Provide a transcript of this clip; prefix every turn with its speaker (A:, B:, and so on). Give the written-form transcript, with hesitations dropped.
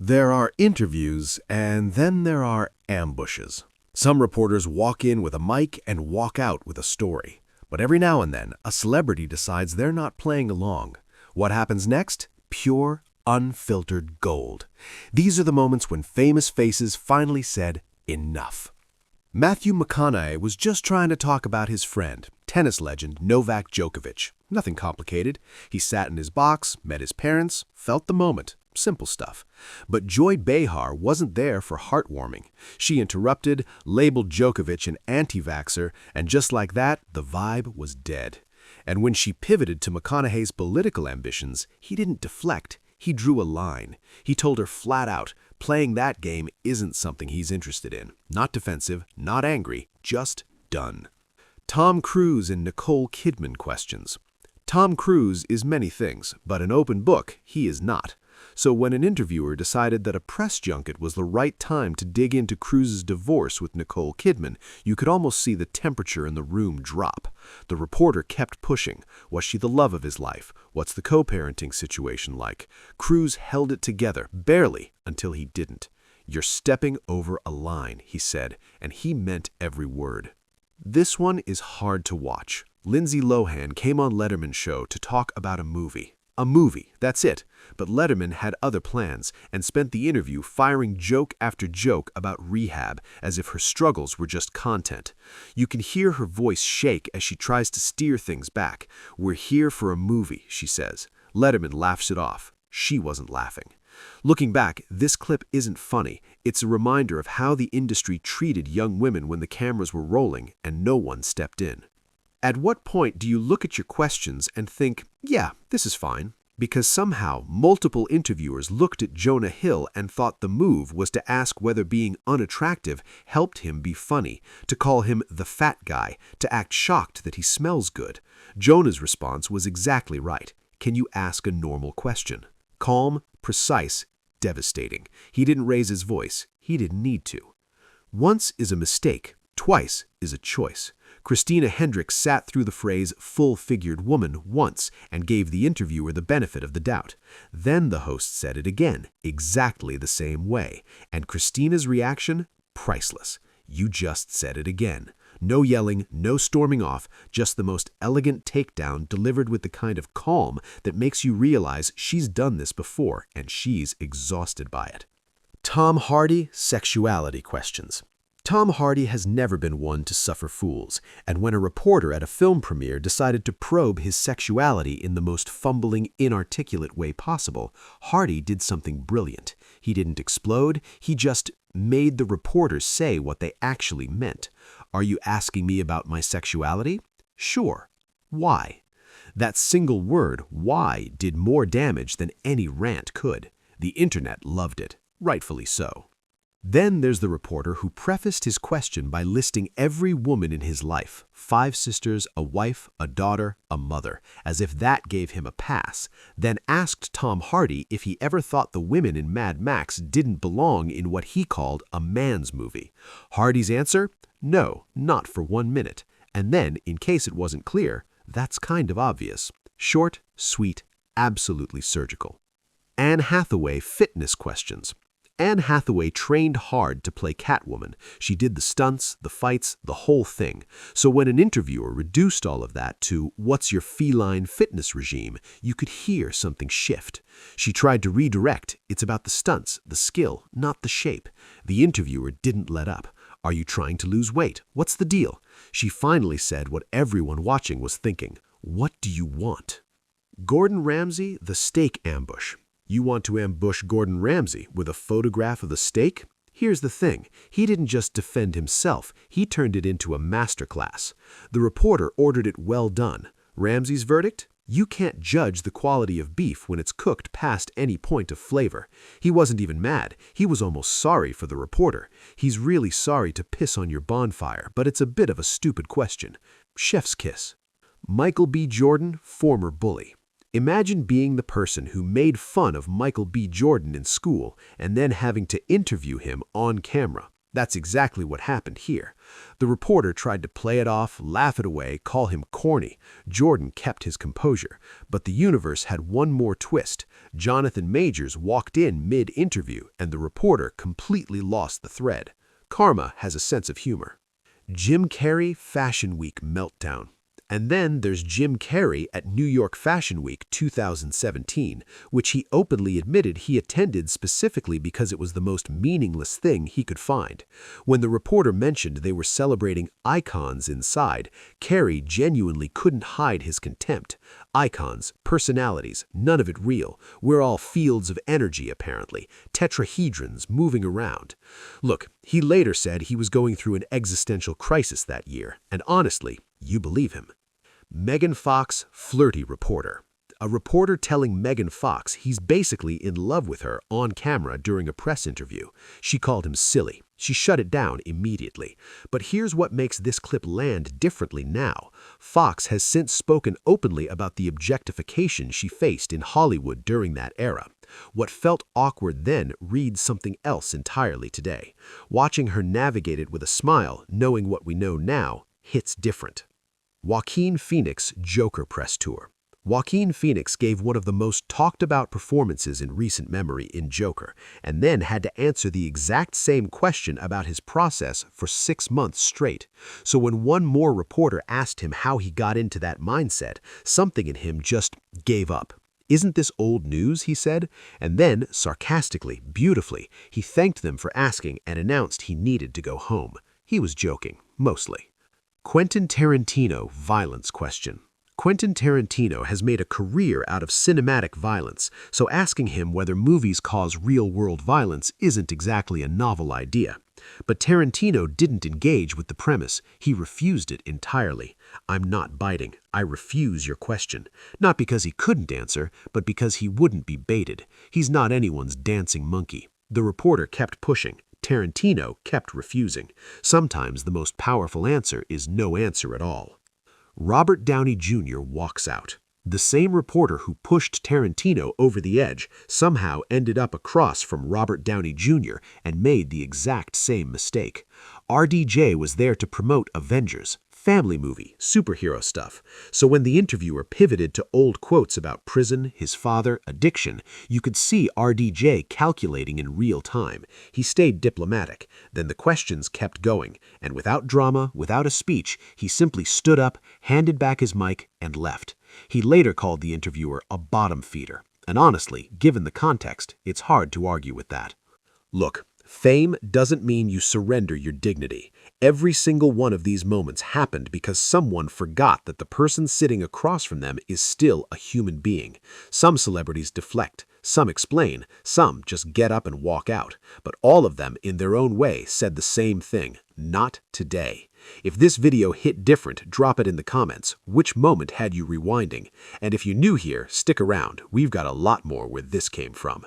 A: There are interviews, and then there are ambushes. Some reporters walk in with a mic and walk out with a story. But every now and then, a celebrity decides they're not playing along. What happens next? Pure, unfiltered gold. These are the moments when famous faces finally said, enough. Matthew McConaughey was just trying to talk about his friend, tennis legend Novak Djokovic. Nothing complicated. He sat in his box, met his parents, felt the moment. Simple stuff. But Joy Behar wasn't there for heartwarming. She interrupted, labeled Djokovic an anti-vaxxer, and just like that, the vibe was dead. And when she pivoted to McConaughey's political ambitions, he didn't deflect. He drew a line. He told her flat out, playing that game isn't something he's interested in. Not defensive, not angry, just done. Tom Cruise and Nicole Kidman questions. Tom Cruise is many things, but an open book he is not. So when an interviewer decided that a press junket was the right time to dig into Cruise's divorce with Nicole Kidman, you could almost see the temperature in the room drop. The reporter kept pushing. Was she the love of his life? What's the co-parenting situation like? Cruise held it together, barely, until he didn't. "You're stepping over a line," he said, and he meant every word. This one is hard to watch. Lindsay Lohan came on Letterman's show to talk about a movie. A movie, that's it. But Letterman had other plans and spent the interview firing joke after joke about rehab, as if her struggles were just content. You can hear her voice shake as she tries to steer things back. "We're here for a movie," she says. Letterman laughs it off. She wasn't laughing. Looking back, this clip isn't funny. It's a reminder of how the industry treated young women when the cameras were rolling and no one stepped in. At what point do you look at your questions and think, yeah, this is fine? Because somehow multiple interviewers looked at Jonah Hill and thought the move was to ask whether being unattractive helped him be funny, to call him the fat guy, to act shocked that he smells good. Jonah's response was exactly right. Can you ask a normal question? Calm, precise, devastating. He didn't raise his voice. He didn't need to. Once is a mistake. Twice is a choice. Christina Hendricks sat through the phrase full-figured woman once and gave the interviewer the benefit of the doubt. Then the host said it again, exactly the same way. And Christina's reaction? Priceless. You just said it again. No yelling, no storming off, just the most elegant takedown delivered with the kind of calm that makes you realize she's done this before and she's exhausted by it. Tom Hardy, sexuality questions. Tom Hardy has never been one to suffer fools, and when a reporter at a film premiere decided to probe his sexuality in the most fumbling, inarticulate way possible, Hardy did something brilliant. He didn't explode, he just made the reporters say what they actually meant. Are you asking me about my sexuality? Sure. Why? That single word, why, did more damage than any rant could. The internet loved it, rightfully so. Then there's the reporter who prefaced his question by listing every woman in his life, 5 sisters, a wife, a daughter, a mother, as if that gave him a pass, then asked Tom Hardy if he ever thought the women in Mad Max didn't belong in what he called a man's movie. Hardy's answer? No, not for 1 minute. And then, in case it wasn't clear, that's kind of obvious. Short, sweet, absolutely surgical. Anne Hathaway fitness questions. Anne Hathaway trained hard to play Catwoman. She did the stunts, the fights, the whole thing. So when an interviewer reduced all of that to, "What's your feline fitness regime?" you could hear something shift. She tried to redirect. It's about the stunts, the skill, not the shape. The interviewer didn't let up. "Are you trying to lose weight? What's the deal?" She finally said what everyone watching was thinking. "What do you want?" Gordon Ramsay, the steak ambush. You want to ambush Gordon Ramsay with a photograph of the steak? Here's the thing. He didn't just defend himself. He turned it into a masterclass. The reporter ordered it well done. Ramsay's verdict? You can't judge the quality of beef when it's cooked past any point of flavor. He wasn't even mad. He was almost sorry for the reporter. He's really sorry to piss on your bonfire, but it's a bit of a stupid question. Chef's kiss. Michael B. Jordan, former bully. Imagine being the person who made fun of Michael B. Jordan in school and then having to interview him on camera. That's exactly what happened here. The reporter tried to play it off, laugh it away, call him corny. Jordan kept his composure. But the universe had one more twist. Jonathan Majors walked in mid-interview, and the reporter completely lost the thread. Karma has a sense of humor. Jim Carrey Fashion Week meltdown. And then there's Jim Carrey at New York Fashion Week 2017, which he openly admitted he attended specifically because it was the most meaningless thing he could find. When the reporter mentioned they were celebrating icons inside, Carrey genuinely couldn't hide his contempt. Icons, personalities, none of it real. We're all fields of energy, apparently, tetrahedrons moving around. Look, he later said he was going through an existential crisis that year, and honestly, you believe him. Megan Fox, flirty reporter. A reporter telling Megan Fox he's basically in love with her on camera during a press interview. She called him silly. She shut it down immediately. But here's what makes this clip land differently now. Fox has since spoken openly about the objectification she faced in Hollywood during that era. What felt awkward then reads something else entirely today. Watching her navigate it with a smile, knowing what we know now, hits different. Joaquin Phoenix Joker Press Tour. Joaquin Phoenix gave one of the most talked about performances in recent memory in Joker, and then had to answer the exact same question about his process for 6 months straight. So when one more reporter asked him how he got into that mindset, something in him just gave up. "Isn't this old news?" he said, and then, sarcastically, beautifully, he thanked them for asking and announced he needed to go home. He was joking, mostly. Quentin Tarantino violence question. Quentin Tarantino has made a career out of cinematic violence, so asking him whether movies cause real-world violence isn't exactly a novel idea. But Tarantino didn't engage with the premise. He refused it entirely. "I'm not biting. I refuse your question." Not because he couldn't answer, but because he wouldn't be baited. He's not anyone's dancing monkey. The reporter kept pushing. Tarantino kept refusing. Sometimes the most powerful answer is no answer at all. Robert Downey Jr. walks out. The same reporter who pushed Tarantino over the edge somehow ended up across from Robert Downey Jr. and made the exact same mistake. RDJ was there to promote Avengers, family movie, superhero stuff. So when the interviewer pivoted to old quotes about prison, his father, addiction, you could see RDJ calculating in real time. He stayed diplomatic. Then the questions kept going, and without drama, without a speech, he simply stood up, handed back his mic, and left. He later called the interviewer a bottom feeder. And honestly, given the context, it's hard to argue with that. Look, fame doesn't mean you surrender your dignity. Every single one of these moments happened because someone forgot that the person sitting across from them is still a human being. Some celebrities deflect, some explain, some just get up and walk out. But all of them, in their own way, said the same thing: not today. If this video hit different, drop it in the comments. Which moment had you rewinding? And if you're new here, stick around. We've got a lot more where this came from.